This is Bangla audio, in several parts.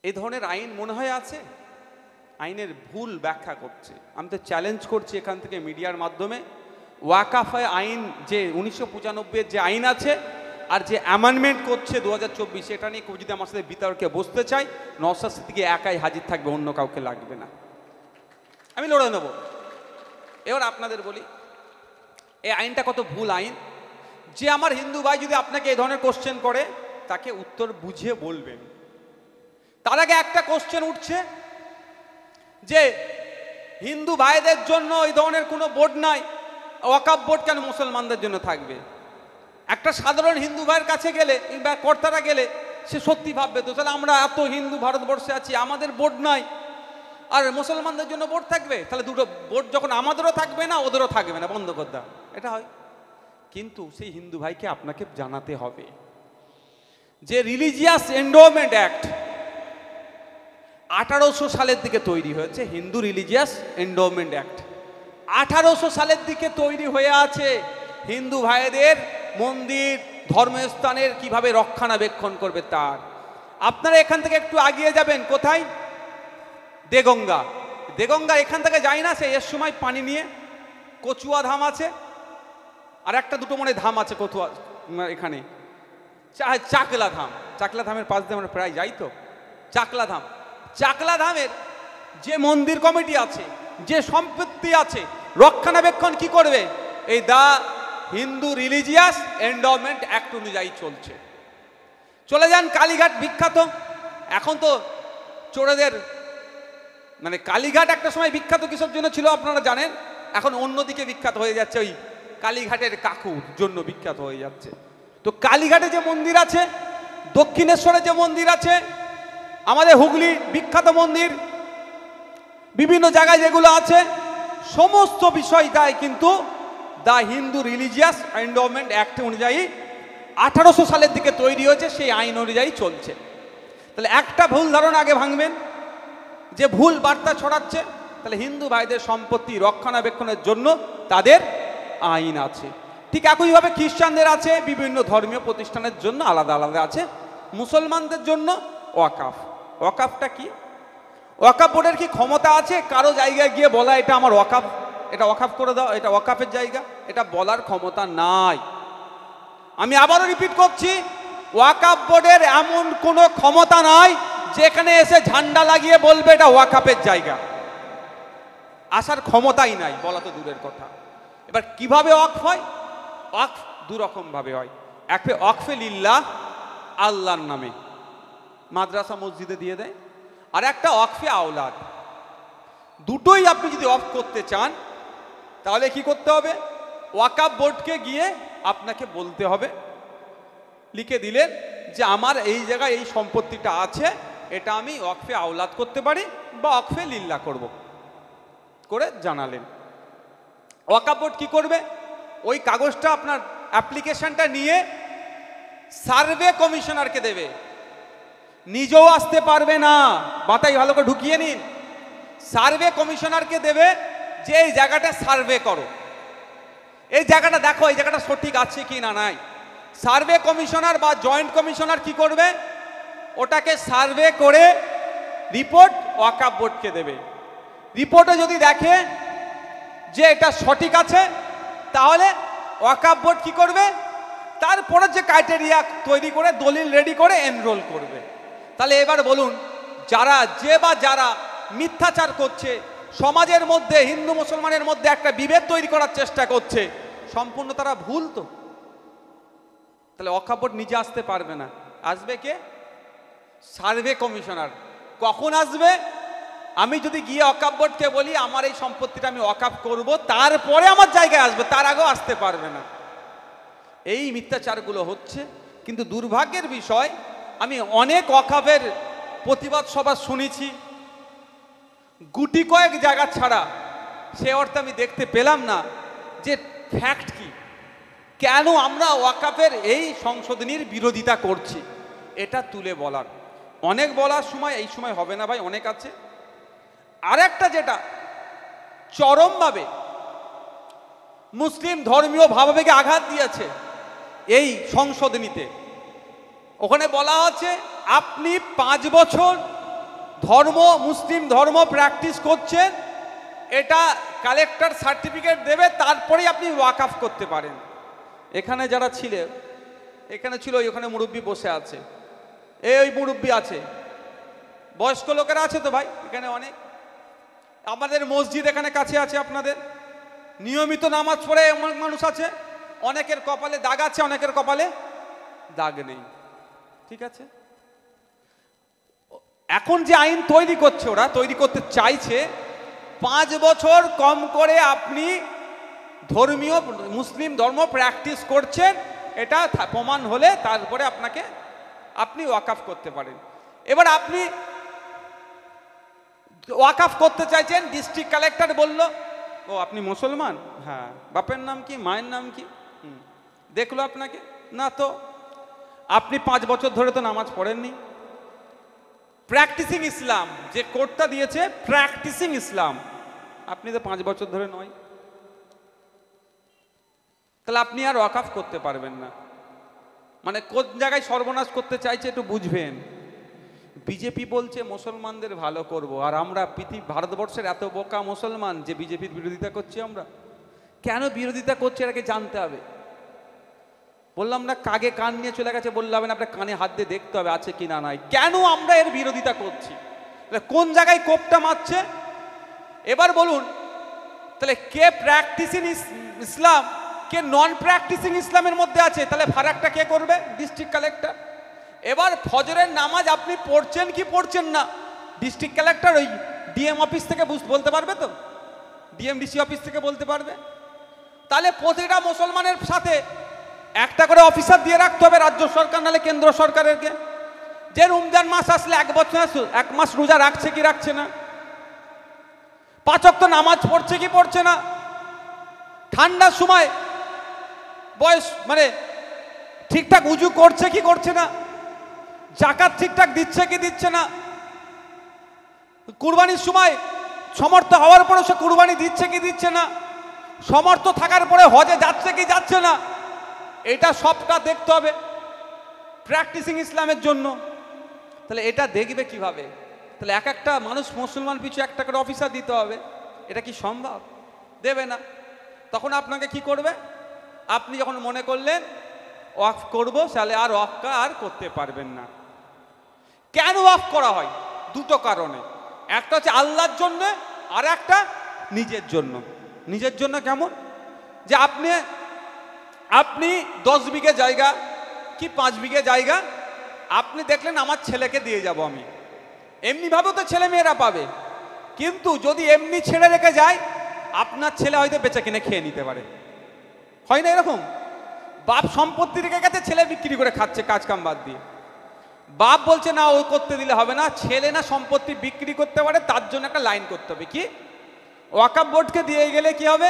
এই ধরনের আইন মনে হয় আছে? আইনের ভুল ব্যাখ্যা করছে। আমি তো চ্যালেঞ্জ করছি এখান থেকে মিডিয়ার মাধ্যমে, ওয়াকাফে আইন যে 1995-এর যে আইন আছে আর যে অ্যামেন্ডমেন্ট করছে 2024, এটা নিয়ে কেউ যদি আমার সাথে বিতর্কে বসতে চাই, নওশাদ সিদ্দিকী একাই হাজির থাকবে, অন্য কাউকে লাগবে না, আমি লড়ে নেব। এবার আপনাদের বলি এই আইনটা কত ভুল আইন। যে আমার হিন্দু ভাই যদি আপনাকে এই ধরনের কোশ্চেন করে, তাকে উত্তর বুঝিয়ে বলবেন। তার আগে একটা কোশ্চেন উঠছে যে হিন্দু ভাইদের জন্য এই ধরনের কোনো বোর্ড নাই, ওয়াকাফ বোর্ড কেন মুসলমানদের জন্য থাকবে? একটা সাধারণ হিন্দু ভাইয়ের কাছে গেলে বা কর্তারা গেলে সে সত্যি ভাববে তো, তাহলে আমরা এত হিন্দু ভারতবর্ষে আছি, আমাদের বোর্ড নাই আর মুসলমানদের জন্য বোর্ড থাকবে, তাহলে দুটো বোর্ড যখন আমাদেরও থাকবে না ওদেরও থাকবে না, বন্ধ করে দাও, এটা হয়। কিন্তু সেই হিন্দু ভাইকে আপনাকে জানাতে হবে যে রিলিজিয়াস এন্ডোমেন্ট অ্যাক্ট 1800 সালের দিকে তৈরি হয়েছে। হিন্দু রিলিজিয়াস এন্ডোমেন্ট অ্যাক্ট 1800 সালের দিকে তৈরি হয়ে আছে। হিন্দু ভাইদের মন্দির ধর্মস্থানের কিভাবে রক্ষণাবেক্ষণ করবে তার। আপনারা এখান থেকে একটু এগিয়ে যাবেন, কোথায়? দেগঙ্গা। দেগঙ্গা এখান থেকে যাই না, সে এর সময় পানি নিয়ে কচুয়া ধাম আছে, আর একটা দুটো মনে ধাম আছে কচুয়া, এখানে চাকলা ধাম। চাকলা ধামের পাশ দিয়ে আমরা প্রায় যাই তো। চাকলা ধাম, চাকলা ধামের যে মন্দির কমিটি আছে, যে সম্পত্তি আছে, রক্ষণাবেক্ষণ কি করবে? এই দা হিন্দু রিলিজিয়াস এন্ডোমেন্ট অ্যাক্ট অনুযায়ী চলছে। চলে যান কালীঘাট, বিখ্যাত। এখন তো চোরেদের মানে কালীঘাট একটা সময় বিখ্যাত কিসের জন্য ছিল আপনারা জানেন, এখন অন্যদিকে বিখ্যাত হয়ে যাচ্ছে, ওই কালীঘাটের কাকুর জন্য বিখ্যাত হয়ে যাচ্ছে। তো কালীঘাটে যে মন্দির আছে, দক্ষিণেশ্বরে যে মন্দির আছে, আমাদের হুগলি বিখ্যাত মন্দির, বিভিন্ন জায়গায় যেগুলো আছে, সমস্ত বিষয়টাই কিন্তু the Hindu religious endowment act অনুযায়ী 1800 সালের দিকে তৈরি হয়েছে, সেই আইন অনুযায়ী চলছে। তাহলে একটা ভুল ধারণা আগে ভাঙবেন, যে ভুল বার্তা ছড়াচ্ছে, তাহলে হিন্দু ভাইদের সম্পত্তি রক্ষণাবেক্ষণের জন্য তাদের আইন আছে। ঠিক একইভাবে খ্রিস্টানদের আছে, বিভিন্ন ধর্মীয় প্রতিষ্ঠানের জন্য আলাদা আলাদা আছে। মুসলমানদের জন্য ওয়াকাফ। ওয়াকাফটা কি? ওয়াকাফ বোর্ডের কি ক্ষমতা আছে কারো জায়গায় গিয়ে বলা এটা আমার ওয়াকাফ, এটা ওয়াকাফ করে দাও, এটা ওয়াকাফের জায়গা? এটা বলার ক্ষমতা নাই। আমি আবারও রিপিট করছি, ওয়াকাফ বোর্ডের এমন কোনো ক্ষমতা নাই যেখানে এসে ঝান্ডা লাগিয়ে বলবে এটা ওয়াকাফের জায়গা। আসার ক্ষমতাই নাই, বলা তো দূরের কথা। এবার কিভাবে ওয়াকফ হয়? ওয়াকফ দু রকম ভাবে হয়। এক ওয়াকফে লিল্লাহ, আল্লাহর নামে, মাদ্রাসা মসজিদে দিয়ে দেয়। আর একটা ওয়াকফে আওলাদ। দুটোই আপনি যদি ওয়াকফ করতে চান তাহলে কি করতে হবে? ওয়াকাফ বোর্ডকে গিয়ে আপনাকে বলতে হবে, লিখে দিলেন যে আমার এই জায়গায় এই সম্পত্তিটা আছে, এটা আমি ওয়াকফে আওলাদ করতে পারি বা ওয়াকফে লিল্লাহ করব, করে জানালেন। ওয়াকাফ বোর্ড কি করবে? ওই কাগজটা আপনার অ্যাপ্লিকেশনটা নিয়ে সার্ভে কমিশনারকে দেবে। নিজেও আসতে পারবে না, বাতাই ভালো করে ঢুকিয়ে নিন। সার্ভে কমিশনারকে দেবে যে এই জায়গাটা সার্ভে করো, এই জায়গাটা দেখো, এই জায়গাটা সঠিক আছে কি না নাই। সার্ভে কমিশনার বা জয়েন্ট কমিশনার কি করবে? ওটাকে সার্ভে করে রিপোর্ট ওয়াকাফ বোর্ডকে দেবে। রিপোর্টে যদি দেখে যে এটা সঠিক আছে, তাহলে ওয়াকাফ বোর্ড কি করবে? তারপরে যে ক্রাইটেরিয়া তৈরি করে দলিল রেডি করে এনরোল করবে। তাহলে এবার বলুন, যারা মিথ্যাচার করছে, সমাজের মধ্যে হিন্দু মুসলমানের মধ্যে একটা বিভেদ তৈরি করার চেষ্টা করছে, সম্পূর্ণ তারা ভুল তো। তাহলে ওয়াকাফ বোর্ড নিজে আসতে পারবে না, আসবে কে? Survey commissioner. কখন আসবে? আমি যদি গিয়ে ওয়াকাফ বোর্ডকে বলি আমার এই সম্পত্তিটা আমি ওয়াকাফ করব, তারপরে আমার জায়গায় আসবে, তার আগেও আসতে পারবে না। এই মিথ্যাচারগুলো হচ্ছে। কিন্তু দুর্ভাগ্যের বিষয়, আমি অনেক ওয়াকাফের প্রতিবাদ সভা শুনেছি, গুটি কয়েক জায়গা ছাড়া সে অর্থে আমি দেখতে পেলাম না যে ফ্যাক্ট কি, কেন আমরা ওয়াকাফের এই সংশোধনীর বিরোধিতা করছি, এটা তুলে বলার। অনেক বলার সময় এই সময় হবে না ভাই, অনেক আছে। আর একটা যেটা চরমভাবে মুসলিম ধর্মীয় ভাবাবেগে আঘাত দিয়েছে এই সংশোধনীতে, ওখানে বলা আছে আপনি 5 বছর ধর্ম, মুসলিম ধর্ম প্র্যাকটিস করছেন, এটা কালেক্টর সার্টিফিকেট দেবে, তারপরেই আপনি ওয়াকফ করতে পারেন। এখানে যারা ছিলেন, এখানে ছিল, ওখানে মুরব্বী বসে আছে, ওই মুরব্বী আছে, বয়স্ক লোকেরা আছে তো ভাই এখানে অনেক। আমাদের মসজিদ এখানে কাছে আছে, আপনাদের নিয়মিত নামাজ পড়ে অনেক মানুষ আছে, অনেকের কপালে দাগ আছে, অনেকের কপালে দাগ নেই, ঠিক আছে। এখন যে আইন তৈরি করছে, ওরা তৈরি করতে চাইছে 5 বছর কম করে আপনি ধর্মীয় মুসলিম ধর্ম প্র্যাকটিস করছেন, এটা প্রমাণ হলে তারপরে আপনি ওয়াকফ করতে পারেন। এবার আপনি ওয়াকফ করতে চাইছেন, ডিস্ট্রিক্ট কালেক্টর বলল ও আপনি মুসলমান, হ্যাঁ, বাপের নাম কি, মায়ের নাম কি, দেখলো আপনাকে, না তো আপনি 5 বছর ধরে তো নামাজ পড়েননি। প্র্যাকটিসিং ইসলাম যে কোডটা দিয়েছে, প্র্যাকটিসিং ইসলাম, আপনি তো 5 বছর ধরে নয়, তাহলে আপনি আর ওয়াকফ করতে পারবেন না। মানে কোন জায়গায় সর্বনাশ করতে চাইছে একটু বুঝবেন। বিজেপি বলছে মুসলমানদের ভালো করব, আর আমরা ভারতবর্ষের এত বোকা মুসলমান যে বিজেপির বিরোধিতা করছি। আমরা কেন বিরোধিতা করছি এটাকে জানতে হবে। বললাম না, কাগে কান নিয়ে চলে গেছে, বললাম না, আপনার কানে হাত দিয়ে দেখতে হবে আছে কি না নাই। কেন আমরা এর বিরোধিতা করছি, কোন জায়গায় কোপটা মারছে এবার বলুন। তাহলে কে প্র্যাকটিসিং ইসলাম, কে নন প্র্যাকটিসিং ইসলামের মধ্যে আছে, তাহলে ফারাকটা কে করবে? District collector. এবার ফজরের নামাজ আপনি পড়ছেন কি পড়ছেন না, ডিস্ট্রিক্ট কালেক্টর ওই ডিএম অফিস থেকে বলতে পারবে তো, ডিএমডিসি অফিস থেকে বলতে পারবে। তাহলে প্রতিটা মুসলমানের সাথে একটা করে অফিসার দিয়ে রাখতে হবে, রাজ্য সরকার নাহলে কেন্দ্র সরকারেরকে, যে রমজান মাস আসলে 1 মাস রোজা রাখছে কি রাখছে না, 5 ওয়াক্ত নামাজ পড়ছে কি পড়ছে না, ঠান্ডার সময় বয়স মানে ঠিকঠাক উজু করছে কি করছে না, জাকাত ঠিকঠাক দিচ্ছে কি দিচ্ছে না, কুরবানির সময় সমর্থ হওয়ার পরে সে কুরবানি দিচ্ছে কি দিচ্ছে না, সমর্থ থাকার পরে হজে যাচ্ছে কি যাচ্ছে না, এটা সবটা দেখতে হবে প্র্যাকটিসিং ইসলামের জন্য। তাহলে এটা দেখবে কিভাবে? তাহলে এক একটা মানুষ মুসলমান পিছু একটা করে অফিসার দিতে হবে, এটা কি সম্ভব? দেবে না। তখন আপনাকে কি করবে? আপনি যখন মনে করলেন ওয়াকফ করব, তাহলে আর ওয়াকফ আর করতে পারবেন না। কেন ওয়াকফ করা হয়? দুটো কারণে, একটা হচ্ছে আল্লাহর জন্য, আর একটা নিজের জন্য। নিজের জন্য কেমন? যে আপনি 10 বিঘে জায়গা কি 5 বিঘে জায়গা আপনি দেখলেন আমার ছেলেকে দিয়ে যাব আমি, এমনিভাবেও তো ছেলে মেয়েরা পাবে, কিন্তু যদি এমনি ছেড়ে রেখে যায় আপনার ছেলে হয়তো বেচে কিনে খেয়ে নিতে পারে। হয় না এরকম? বাপ সম্পত্তি রেখে গেছে, ছেলে বিক্রি করে খাচ্ছে কাজ কাম বাদ দিয়ে। বাপ বলছে না ও করতে দিলে হবে না, ছেলে না সম্পত্তি বিক্রি করতে পারে, তার জন্য একটা লাইন করতে হবে। কি? ওয়াকফ বোর্ডকে দিয়ে গেলে কি হবে?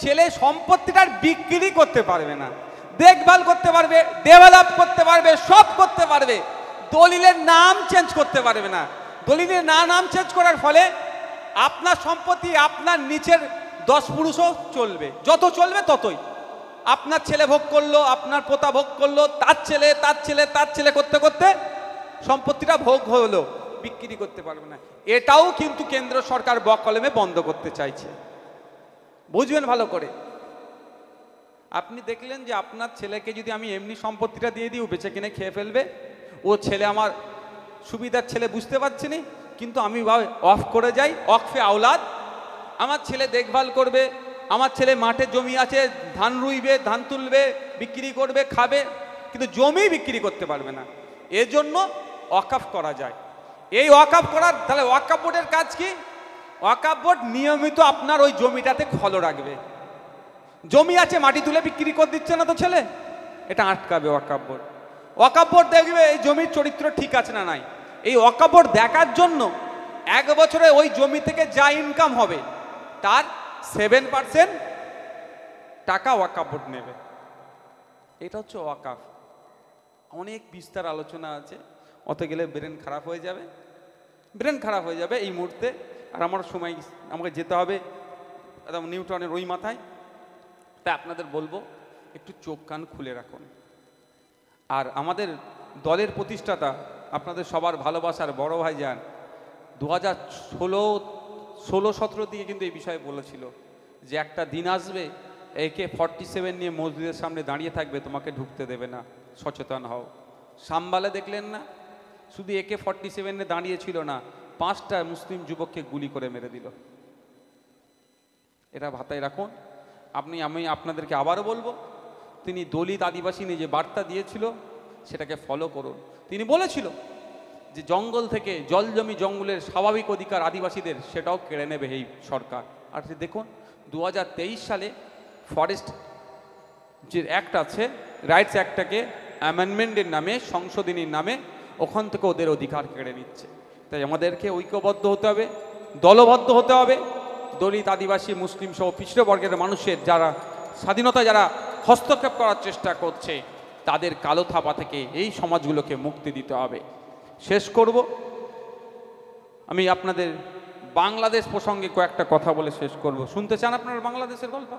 ছেলে সম্পত্তিটার বিক্রি করতে পারবে না, দেখভাল করতে পারবে, ডেভেলপ করতে পারবে, সব করতে পারবে, দলিলের নাম চেঞ্জ করতে পারবে না। দলিলের নাম চেঞ্জ করার ফলে আপনার সম্পত্তি আপনার নিচের 10 পুরুষও চলবে, যত চলবে ততই। আপনার ছেলে ভোগ করলো, আপনার পোতা ভোগ করলো, তার ছেলে তার ছেলে তার ছেলে করতে করতে সম্পত্তিটা ভোগ হলো, বিক্রি করতে পারবে না। এটাও কিন্তু কেন্দ্র সরকার বকলমে বন্ধ করতে চাইছে, বুঝবেন ভালো করে। আপনি দেখলেন যে আপনার ছেলেকে যদি আমি এমনি সম্পত্তিটা দিয়ে দিই, ও বেচে কিনে খেয়ে ফেলবে, ও ছেলে আমার সুবিধার ছেলে, বুঝতে পারছি না, কিন্তু আমি অফ করে যাই, ওয়াকফে আওলাদ, আমার ছেলে দেখভাল করবে, আমার ছেলে মাঠে জমি আছে, ধান রুইবে, ধান তুলবে, বিক্রি করবে, খাবে, কিন্তু জমি বিক্রি করতে পারবে না। এজন্য ওয়াকফ করা যায়। এই ওয়াকফ করার, তাহলে ওয়াকফ বোর্ডের কাজ কি? ওয়াকফ বোর্ড নিয়মিত আপনার ওই জমিটাতে খলো রাখবে। জমি আছে, মাটি তুলে বিক্রি করে দিচ্ছে না তো ছেলে, এটা আটকাবে ওয়াকফ বোর্ড। ওয়াকফ বোর্ড দেখবে এই জমির চরিত্র ঠিক আছে না নাই। এই ওয়াকফ বোর্ড দেখার জন্য 1 বছরে ওই জমি থেকে যা ইনকাম হবে তার 7% টাকা ওয়াকফ বোর্ড নেবে। এটা হচ্ছে ওয়াকফ। অনেক বিস্তার আলোচনা আছে, অত গেলে ব্রেন খারাপ হয়ে যাবে, ব্রেন খারাপ হয়ে যাবে এই মুহূর্তে। আর আমার সময়, আমাকে যেতে হবে একদম নিউটনের ওই মাথায়। তাই আপনাদের বলবো একটু চোখ কান খুলে রাখুন। আর আমাদের দলের প্রতিষ্ঠাতা, আপনাদের সবার ভালোবাসার বড় ভাইজান 2016-17 দিকে কিন্তু এই বিষয়ে বলেছিল যে একটা দিন আসবে AK-47 নিয়ে মসজিদের সামনে দাঁড়িয়ে থাকবে, তোমাকে ঢুকতে দেবে না, সচেতন হও। সাম্বালে দেখলেন না, শুধু AK-47 দাঁড়িয়ে ছিল না, 5টা মুসলিম যুবককে গুলি করে মেরে দিল। এটা মাথায় রাখুন। আমি আপনাদেরকে আবারও বলবো, তিনি দলিত আদিবাসী নিয়ে যে বার্তা দিয়েছিল সেটাকে ফলো করুন। তিনি বলেছিল যে জঙ্গল থেকে জল জমি জঙ্গলের স্বাভাবিক অধিকার আদিবাসীদের সেটাও কেড়ে নেবে এই সরকার। আর দেখুন 2023 সালে ফরেস্ট যে অ্যাক্ট আছে, রাইটস অ্যাক্টটাকে অ্যামেন্ডমেন্টের নামে, সংশোধনীর নামে ওখান থেকে ওদের অধিকার কেড়ে নিচ্ছে। তাই আমাদেরকে ঐক্যবদ্ধ হতে হবে, দলবদ্ধ হতে হবে। দলিত আদিবাসী মুসলিম সহ পিছিয়ে বর্গের মানুষের যারা স্বাধীনতা যারা হস্তক্ষেপ করার চেষ্টা করছে তাদের কালো থাপা থেকে এই সমাজগুলোকে মুক্তি দিতে হবে। শেষ করব, আমি আপনাদের বাংলাদেশ প্রসঙ্গে কয়েকটা কথা বলে শেষ করব। শুনতে চান আপনারা বাংলাদেশের গল্প?